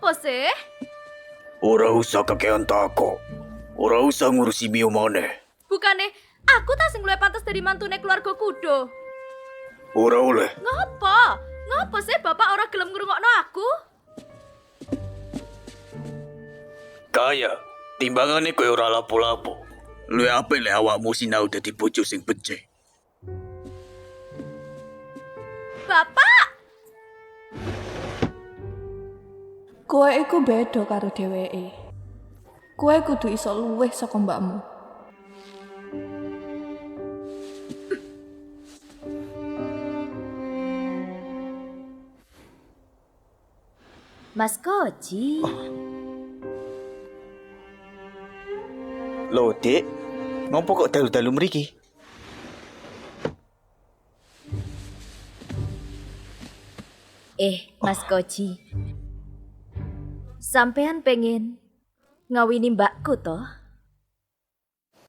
Ngopo sih? Ora usah kakean takok. Ora usah ngurusi Mio maneh. Bukane aku ta sing luwih pantes dari mantune keluarga kudo. Ora oleh. Ngopo? Ngopo sih bapak ora gelem ngrungokno aku? Kaya, timbangane kowe ora lapo-lapo. Luwih apik lek awakmu sinau dadi bojo sing becik. Bapak! Kowe iku beda karo dheweke. Kowe kudu iso luwih saka mbakmu. Mas Koji. Loh, Dik. Ngopo kok dalu-dalu mriki? Mas Koji. Sampean pengen ngawini mbakku toh?